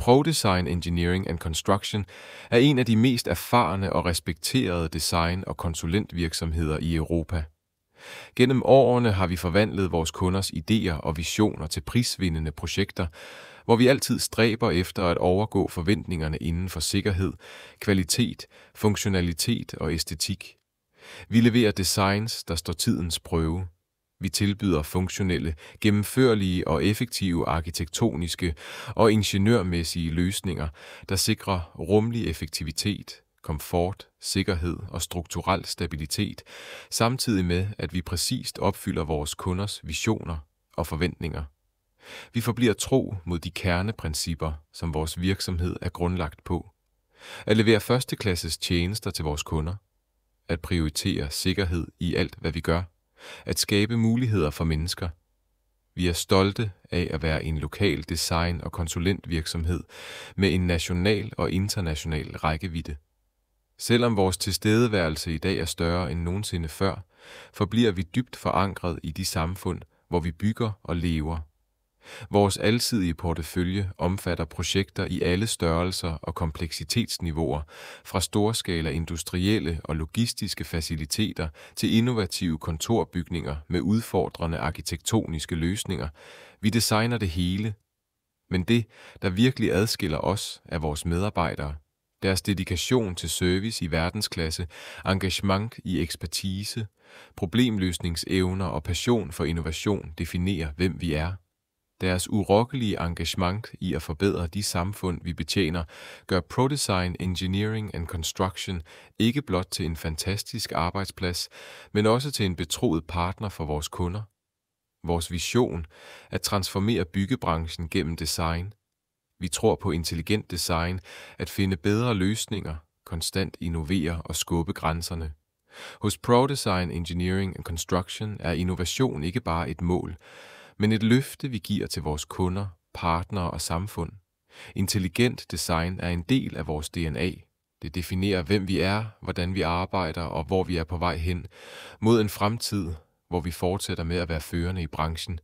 ProDesign Engineering and Construction er en af de mest erfarne og respekterede design- og konsulentvirksomheder i Europa. Gennem årene har vi forvandlet vores kunders idéer og visioner til prisvindende projekter, hvor vi altid stræber efter at overgå forventningerne inden for sikkerhed, kvalitet, funktionalitet og æstetik. Vi leverer designs, der står tidens prøve. Vi tilbyder funktionelle, gennemførlige og effektive arkitektoniske og ingeniørmæssige løsninger, der sikrer rummelig effektivitet, komfort, sikkerhed og strukturel stabilitet, samtidig med, at vi præcist opfylder vores kunders visioner og forventninger. Vi forbliver tro mod de kerneprincipper, som vores virksomhed er grundlagt på. At levere førsteklasses tjenester til vores kunder. At prioritere sikkerhed i alt, hvad vi gør. At skabe muligheder for mennesker. Vi er stolte af at være en lokal design- og konsulentvirksomhed med en national og international rækkevidde. Selvom vores tilstedeværelse i dag er større end nogensinde før, forbliver vi dybt forankret i de samfund, hvor vi bygger og lever. Vores alsidige portefølje omfatter projekter i alle størrelser og kompleksitetsniveauer, fra storskala industrielle og logistiske faciliteter til innovative kontorbygninger med udfordrende arkitektoniske løsninger. Vi designer det hele. Men det, der virkelig adskiller os, er vores medarbejdere. Deres dedikation til service i verdensklasse, engagement i ekspertise, problemløsningsevner og passion for innovation definerer, hvem vi er. Deres urokkelige engagement i at forbedre de samfund, vi betjener, gør ProDesign Engineering and Construction ikke blot til en fantastisk arbejdsplads, men også til en betroet partner for vores kunder. Vores vision er at transformere byggebranchen gennem design. Vi tror på intelligent design, at finde bedre løsninger, konstant innovere og skubbe grænserne. Hos ProDesign Engineering and Construction er innovation ikke bare et mål, men et løfte, vi giver til vores kunder, partnere og samfund. Intelligent design er en del af vores DNA. Det definerer, hvem vi er, hvordan vi arbejder og hvor vi er på vej hen, mod en fremtid, hvor vi fortsætter med at være førende i branchen,